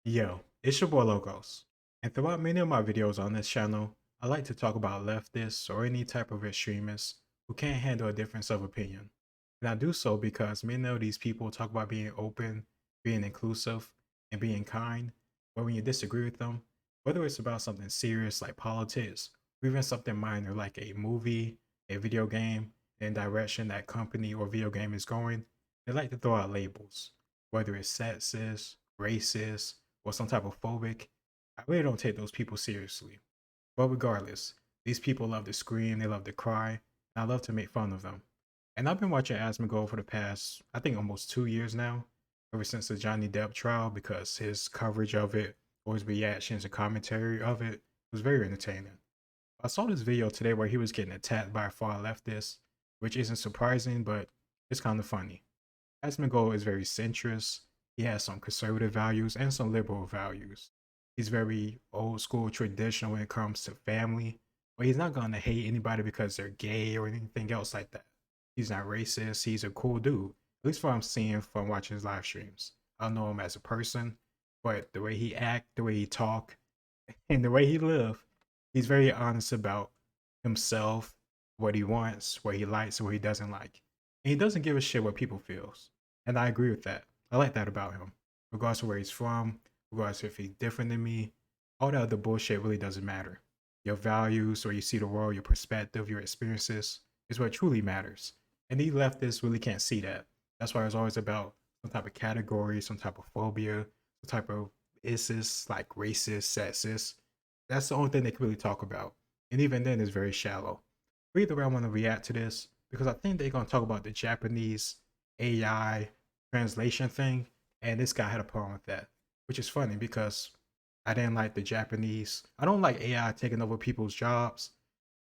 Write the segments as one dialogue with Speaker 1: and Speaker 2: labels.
Speaker 1: Yo, it's your boy Logos, and throughout many of my videos on this channel, I like to talk about leftists or any type of extremists who can't handle a difference of opinion. And I do so because many of these people talk about being open, being inclusive, and being kind, but when you disagree with them, whether it's about something serious like politics, or even something minor like a movie, a video game, and direction that company or video game is going, they like to throw out labels, whether it's sexist, racist, or some type of phobic. I really don't take those people seriously. But regardless, these people love to scream, they love to cry, and I love to make fun of them. And I've been watching Asmongold for the past, I think, almost 2 years now, ever since the Johnny Depp trial, because his coverage of it, or his reactions and commentary of it, was very entertaining. I saw this video today where he was getting attacked by a far leftist, which isn't surprising, but it's kind of funny. Asmongold is very centrist. He has some conservative values and some liberal values. He's very old school, traditional when it comes to family, but he's not going to hate anybody because they're gay or anything else like that. He's not racist. He's a cool dude, at least from what I'm seeing from watching his live streams. I don't know him as a person, but the way he act, the way he talk, and the way he live, he's very honest about himself, what he wants, what he likes, and what he doesn't like. And he doesn't give a shit what people feels. And I agree with that. I like that about him. Regardless of where he's from, regardless if he's different than me, all that other bullshit really doesn't matter. Your values, or you see the world, your perspective, your experiences is what truly matters. And these leftists really can't see that. That's why it's always about some type of category, some type of phobia, some type of issus, like racist, sexist. That's the only thing they can really talk about. And even then, it's very shallow. But either way, I want to react to this because I think they're going to talk about the Japanese AI translation thing. And this guy had a problem with that, which is funny because I didn't like the Japanese. I don't like AI taking over people's jobs.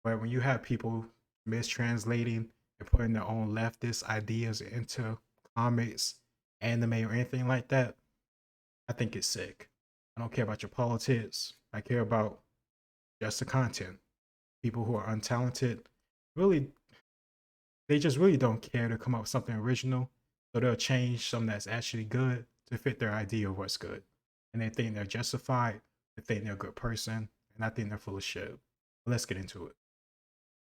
Speaker 1: But when you have people mistranslating and putting their own leftist ideas into comics, anime, or anything like that, I think it's sick. I don't care about your politics. I care about just the content. People who are untalented, really, they just really don't care to come up with something original. So they'll change something that's actually good to fit their idea of what's good. And they think they're justified. They think they're a good person. And I think they're full of shit. But let's get into it.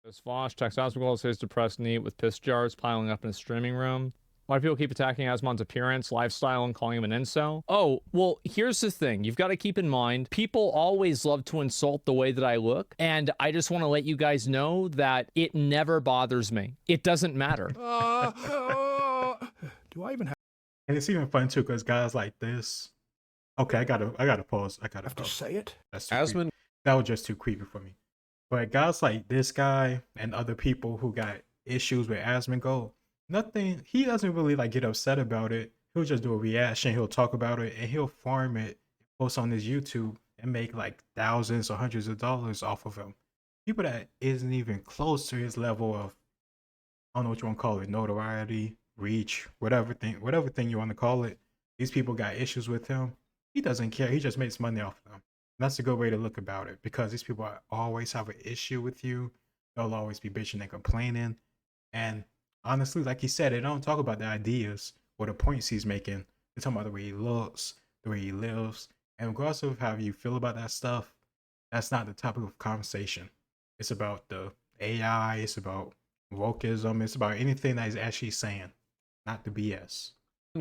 Speaker 2: This Vaush texts Asmongold says depressed neat with piss jars piling up in his streaming room. Why do people keep attacking Asmon's appearance, lifestyle, and calling him an incel? Oh, well, here's the thing. You've got to keep in mind, people always love to insult the way that I look, and I just want to let you guys know that it never bothers me. It doesn't matter.
Speaker 3: Do I even
Speaker 1: And it's even fun too, because guys like this. Okay, I gotta pause. I gotta
Speaker 3: have to
Speaker 1: pause.
Speaker 3: say it?
Speaker 1: That's too creepy. That was just too creepy for me. But guys like this guy and other people who got issues with Asmongold, nothing. He doesn't really like get upset about it. He'll just do a reaction. He'll talk about it and he'll farm it, post on his YouTube, and make like thousands or hundreds of dollars off of him. People that isn't even close to his level of, I don't know what you want to call it, notoriety, reach, whatever thing you want to call it. These people got issues with him. He doesn't care. He just makes money off of them. And that's a good way to look about it because these people always have an issue with you. They'll always be bitching and complaining. And honestly, like he said, they don't talk about the ideas or the points he's making. They talk about the way he looks, the way he lives. And regardless of how you feel about that stuff, that's not the topic of conversation. It's about the AI, it's about wokeism, it's about anything that he's actually saying, not the BS.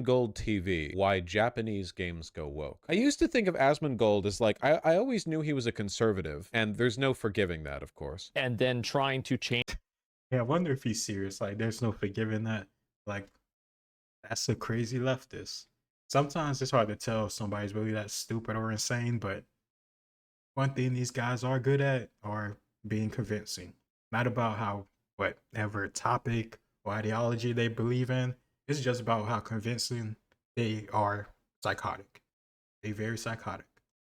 Speaker 4: Gold TV, why Japanese games go woke. I used to think of Asmongold as like, I always knew he was a conservative, and there's no forgiving that, of course.
Speaker 2: And then trying to change.
Speaker 1: Yeah, I wonder if he's serious. Like, there's no forgiving that. Like, that's a crazy leftist. Sometimes it's hard to tell if somebody's really that stupid or insane, but one thing these guys are good at are being convincing. Not about how, whatever topic or ideology they believe in. It's just about how convincing they are psychotic. They're very psychotic.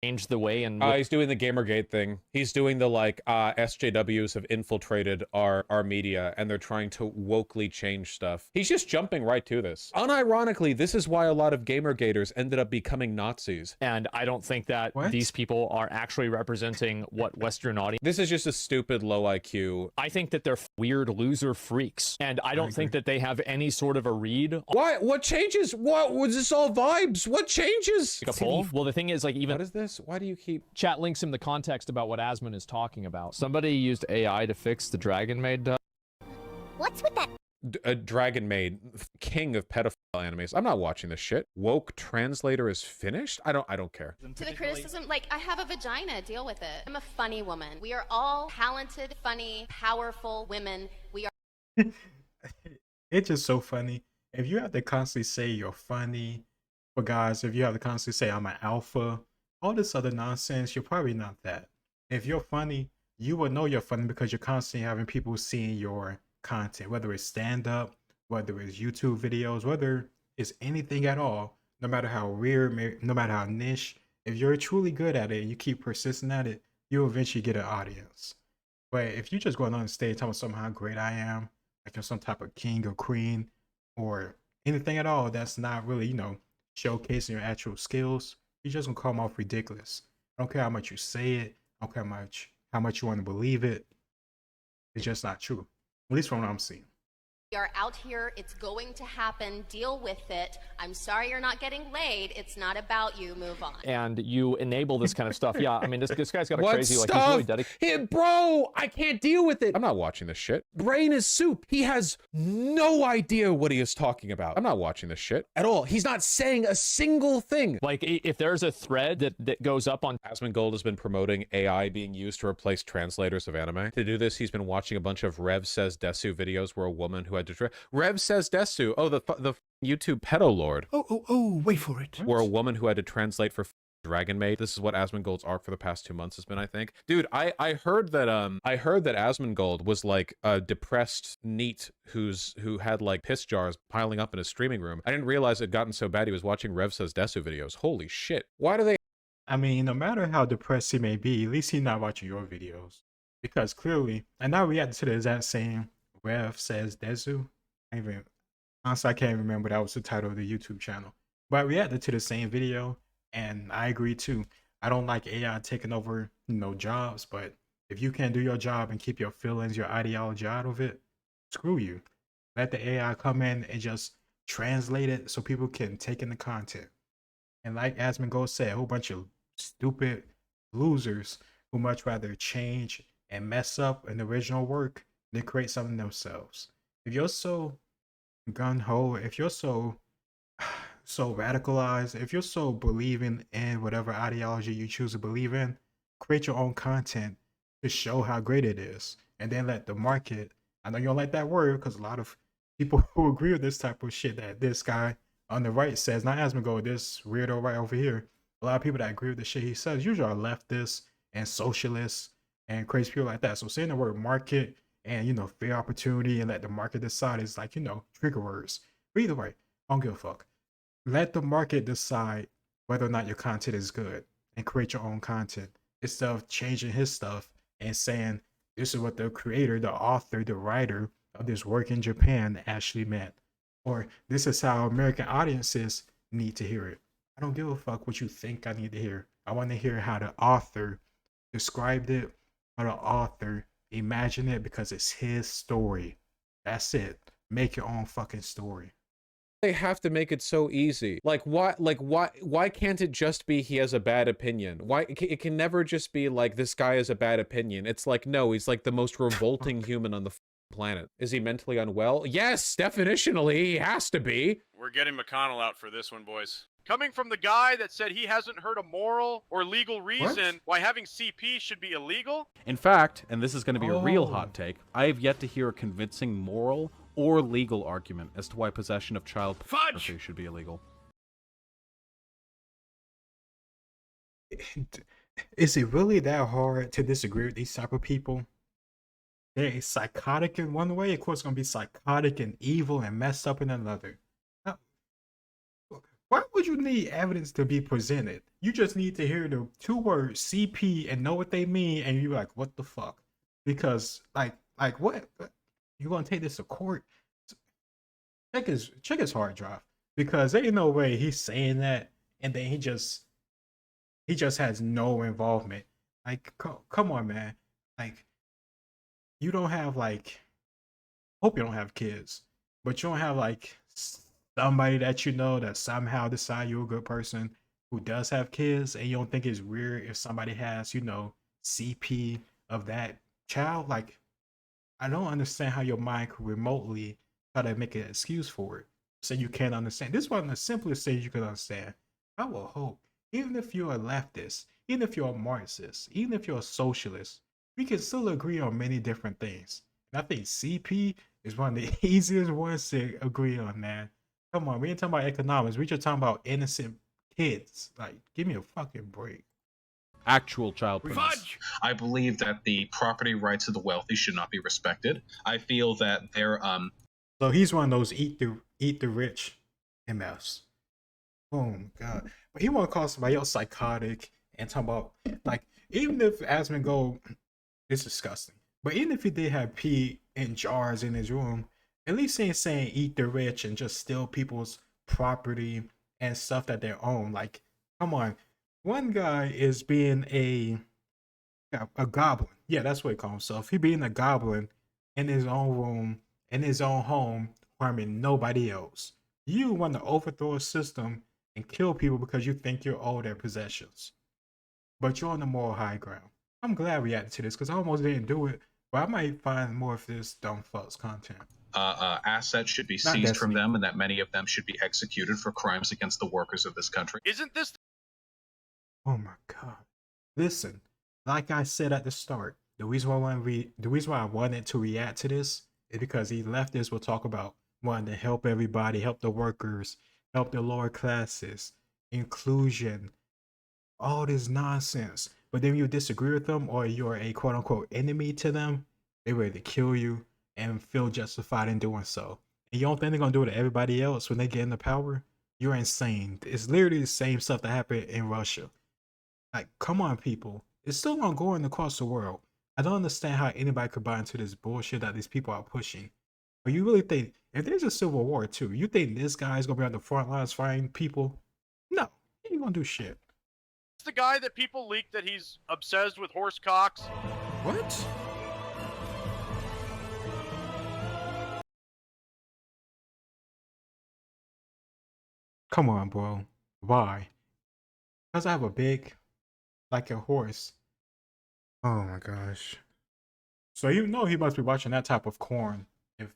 Speaker 2: change the way and
Speaker 4: He's doing the Gamergate thing. He's doing the like SJWs have infiltrated our media and they're trying to wokely change stuff. He's just jumping right to this. Unironically, this is why a lot of Gamergaters ended up becoming Nazis.
Speaker 2: and I don't think that these people are actually representing what Western audience.
Speaker 4: This is just a stupid low IQ.
Speaker 2: I think that they're weird loser freaks, and I don't think that they have any sort of a read.
Speaker 4: Why? What changes? What was this all vibes? What changes?
Speaker 2: Like a poll? Well, the thing is, like, even
Speaker 4: what is this? Why do you keep
Speaker 3: chat links him the context about what Asmon is talking about?
Speaker 2: somebody used AI to fix the Dragon Maid.
Speaker 5: What's with that?
Speaker 4: a Dragon Maid, king of pedophile animes? I'm not watching this shit. Woke translator is finished? I don't care.
Speaker 6: To the criticism, like, I have a vagina, deal with it. I'm a funny woman. We are all talented, funny, powerful women. We are.
Speaker 1: It's just so funny. If you have to constantly say you're funny, for guys, if you have to constantly say I'm an alpha, all this other nonsense, you're probably not that. If you're funny, you will know you're funny because you're constantly having people seeing your content, whether it's stand-up, whether it's YouTube videos, whether it's anything at all, no matter how weird, no matter how niche. If you're truly good at it and you keep persisting at it, you'll eventually get an audience. But if you're just going on stage telling someone how great I am, like you're some type of king or queen or anything at all that's not really, you know, showcasing your actual skills, you're just gonna come off ridiculous. I don't care how much you say it, I don't care how much you want to believe it. It's just not true. At least from what I'm seeing.
Speaker 6: We are out here. It's going to happen. Deal with it. I'm sorry you're not getting laid. It's not about you. Move on.
Speaker 2: And you enable this kind of stuff. Yeah, I mean, this guy's got a
Speaker 4: What
Speaker 2: crazy, like,
Speaker 4: stuff?
Speaker 2: he's really dedicated.
Speaker 4: Bro, I can't deal with it. I'm not watching this shit. Brain is soup. He has no idea what he is talking about. I'm not watching this shit at all. He's not saying a single thing.
Speaker 2: Like, if there's a thread that goes up on...
Speaker 4: Asmongold has been promoting AI being used to replace translators of anime. To do this, he's been watching a bunch of Rev Says Desu videos where a woman who had to... Rev Says Desu. Oh, the YouTube pedo lord.
Speaker 7: Oh, wait for it.
Speaker 4: Where a woman who had to translate for Dragon Maid. This is what Asmongold's arc for the past 2 months has been, I think. Dude, I heard that Asmongold was like a depressed NEET who had like piss jars piling up in his streaming room. I didn't realize it had gotten so bad he was watching Rev Says Desu videos. Holy shit. Why do they...
Speaker 1: I mean, no matter how depressed he may be, at least he's not watching your videos. Because clearly, and now reacting to the exact same Rev Says Desu. Honestly, I can't even remember that was the title of the YouTube channel. But I reacted to the same video, and I agree too. I don't like AI taking over, you know, jobs, but if you can't do your job and keep your feelings, your ideology out of it, screw you. Let the AI come in and just translate it so people can take in the content. And like Asmongold said, a whole bunch of stupid losers who much rather change and mess up an original work than create something themselves. If you're so gung-ho, if you're so radicalized, if you're so believing in whatever ideology you choose to believe in, create your own content to show how great it is. And then let the market, I know you don't like that word because a lot of people who agree with this type of shit that this guy on the right says, not Asmongold, this weirdo right over here, a lot of people that agree with the shit he says usually are leftists and socialists and crazy people like that. So saying the word market and, you know, fair opportunity and let the market decide is like, you know, trigger words. But either way, I don't give a fuck. Let the market decide whether or not your content is good and create your own content instead of changing his stuff and saying this is what the creator, the author, the writer of this work in Japan actually meant. Or this is how American audiences need to hear it. I don't give a fuck what you think I need to hear. I want to hear how the author described it, how the author imagined it, because it's his story. That's it. Make your own fucking story.
Speaker 4: They have to make it so easy. Why can't it just be he has a bad opinion? Why it can never just be like this guy has a bad opinion. It's like, no, he's like the most revolting human on the planet. Is he mentally unwell? Yes, definitionally he has to be.
Speaker 8: We're getting McConnell out for this one, boys. Coming from the guy that said he hasn't heard a moral or legal reason why having CP should be illegal.
Speaker 9: In fact, and this is going to be a real hot take, I have yet to hear a convincing moral or legal argument as to why possession of child pornography should be illegal.
Speaker 1: Is it really that hard to disagree with these type of people? They're psychotic in one way, of course, going to be psychotic and evil and messed up in another. Why would you need evidence to be presented? You just need to hear the two words CP and know what they mean, and you're like, what the fuck? Because like what? You gonna take this to court? Check his hard drive, because there ain't no way he's saying that and then he just has no involvement. Like, come on, man. Like, you don't have like, hope you don't have kids, but you don't have like somebody that you know that somehow decide you're a good person who does have kids, and you don't think it's weird if somebody has, CP of that child. Like, I don't understand how your mind could remotely try to make an excuse for it. So you can't understand. This is one of the simplest things you can understand. I will hope, even if you're a leftist, even if you're a Marxist, even if you're a socialist, we can still agree on many different things. And I think CP is one of the easiest ones to agree on, man. Come on, we ain't talking about economics. We just talking about innocent kids. Like, give me a fucking break.
Speaker 9: Actual child pornography.
Speaker 7: I believe that the property rights of the wealthy should not be respected. I feel that they're
Speaker 1: So he's one of those eat the rich MFs. Oh my god. But he wanna call somebody else psychotic and talk about, like, even if Asmongold is disgusting. But even if he did have pee in jars in his room, at least he ain't saying eat the rich and just steal people's property and stuff that they own. Like, come on. One guy is being a goblin. Yeah, that's what he calls himself. He being a goblin in his own room, in his own home, harming nobody else. You want to overthrow a system and kill people because you think you're owed their possessions. But you're on the moral high ground. I'm glad we added to this because I almost didn't do it, but I might find more of this dumb fucks content.
Speaker 7: assets should be
Speaker 1: Not
Speaker 7: seized from
Speaker 1: Destiny.
Speaker 7: them, and that many of them should be executed for crimes against the workers of this country.
Speaker 8: Isn't this
Speaker 1: Oh my god. Listen, like I said at the start, the reason why I wanted to react to this is because these leftists will talk about wanting to help everybody, help the workers, help the lower classes, inclusion, all this nonsense. But then you disagree with them or you're a quote unquote enemy to them, they're ready to kill you and feel justified in doing so. And you don't think they're gonna do it to everybody else when they get into power? You're insane. It's literally the same stuff that happened in Russia. Like, come on, people. It's still ongoing across the world. I don't understand how anybody could buy into this bullshit that these people are pushing. But you really think, if there's a civil war too, you think this guy's gonna be on the front lines fighting people? No, he ain't gonna do shit.
Speaker 8: the guy that people leaked that he's obsessed with horse cocks?
Speaker 4: What?
Speaker 1: Come on, bro. Why? Because I have a big, like a horse. Oh my gosh. So you know he must be watching that type of corn if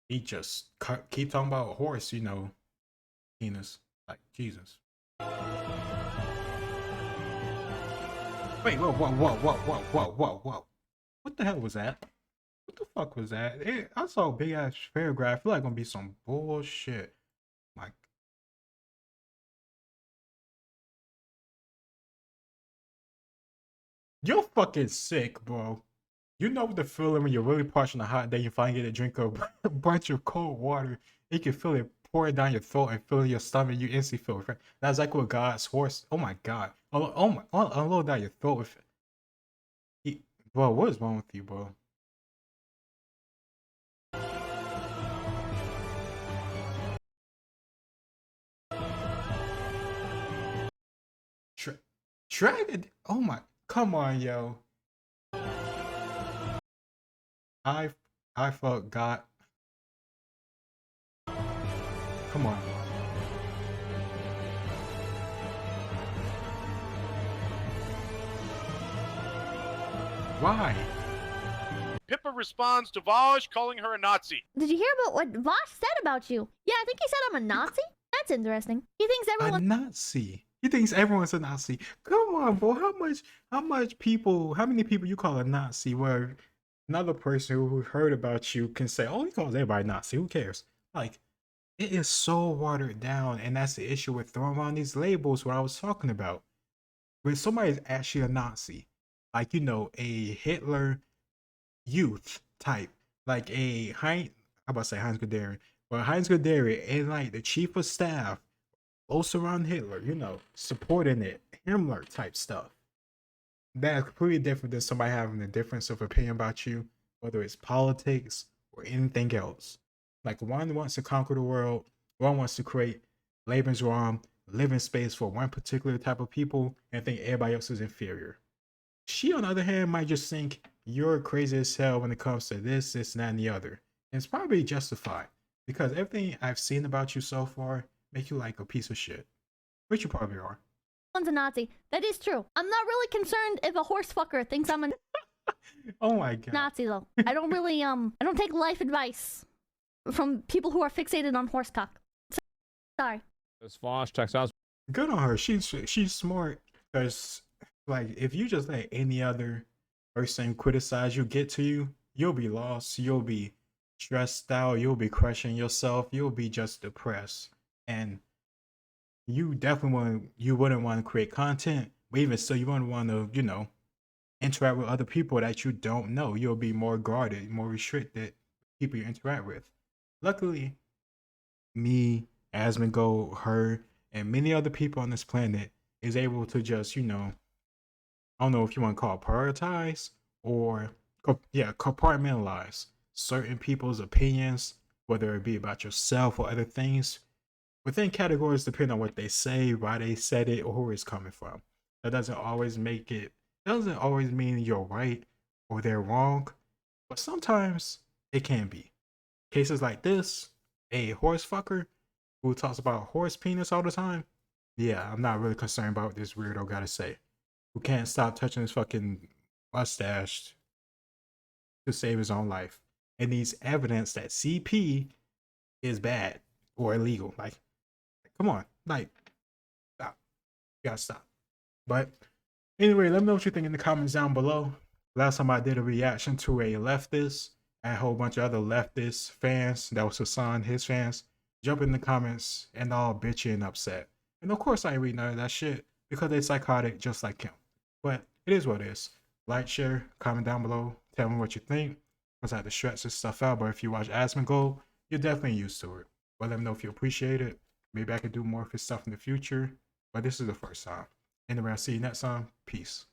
Speaker 1: he just keep talking about a horse, penis. Like, Jesus. Wait, whoa. What the hell was that? What the fuck was that? I saw a big ass paragraph. I feel like gonna be some bullshit. Like, you're fucking sick, bro. You know the feeling when you're really parched on a hot day, you finally get a drink of a bunch of cold water. You can feel it pouring down your throat and filling your stomach. You instantly feel it. That's like what God's horse. Oh my God. Unload down your throat with it. Bro, what is wrong with you, bro? Dragon. Oh my. Come on, yo. I forgot. Come on. Why?
Speaker 8: Pippa responds to Vaush calling her a Nazi.
Speaker 5: Did you hear about what Vaush said about you? Yeah, I think he said I'm a Nazi. That's interesting. He thinks
Speaker 1: A
Speaker 5: everyone.
Speaker 1: Nazi. He thinks everyone's a Nazi. Come on, bro. How many people you call a Nazi where another person who heard about you can say, oh, he calls everybody Nazi. Who cares? Like, it is so watered down, and that's the issue with throwing around these labels what I was talking about. When somebody's actually a Nazi, like, a Hitler youth type, like how about to say Heinz Guderian, but Heinz Guderian and like the chief of staff close around Hitler, you know, supporting it, Himmler type stuff. That's completely different than somebody having a difference of opinion about you, whether it's politics or anything else. Like one wants to conquer the world, one wants to create Lebensraum, living space for one particular type of people, and think everybody else is inferior. She, on the other hand, might just think you're crazy as hell when it comes to this, this, and that, and the other. And it's probably justified because everything I've seen about you so far make you like a piece of shit, which you probably are.
Speaker 5: One's a Nazi. That is true. I'm not really concerned if a horse fucker thinks I'm a
Speaker 1: Oh my god.
Speaker 5: Nazi though. I don't really I don't take life advice from people who are fixated on horse cock. Sorry.
Speaker 2: This Vaush checks out.
Speaker 1: Good on her. She's smart because like if you just let any other person criticize you, get to you, you'll be lost. You'll be stressed out. You'll be crushing yourself. You'll be just depressed. And you definitely wouldn't want to create content, but even so, you wouldn't want to, you know, interact with other people that you don't know. You'll be more guarded, more restricted people you interact with. Luckily, me, Asmongold, her, and many other people on this planet is able to just, you know, I don't know if you want to call it prioritize or compartmentalize certain people's opinions, whether it be about yourself or other things, within categories depending on what they say, why they said it, or who it's coming from. That doesn't always mean you're right or they're wrong, but sometimes it can be. Cases like this, a horse fucker who talks about horse penis all the time, yeah, I'm not really concerned about what this weirdo gotta say. Who can't stop touching his fucking mustache to save his own life and needs evidence that CP is bad or illegal. Like, come on, like, stop. You gotta stop. But anyway, let me know what you think in the comments down below. Last time I did a reaction to a leftist and a whole bunch of other leftist fans, that was Hassan, his fans, jump in the comments and all bitchy and upset. And of course I ain't read none of that shit because they're psychotic just like him. But it is what it is. Like, share, comment down below, tell me what you think. Because I had to stretch this stuff out, but if you watch Asmongold, you're definitely used to it. But let me know if you appreciate it. Maybe I could do more of his stuff in the future, but this is the first time. Anyway, I'll see you next time. Peace.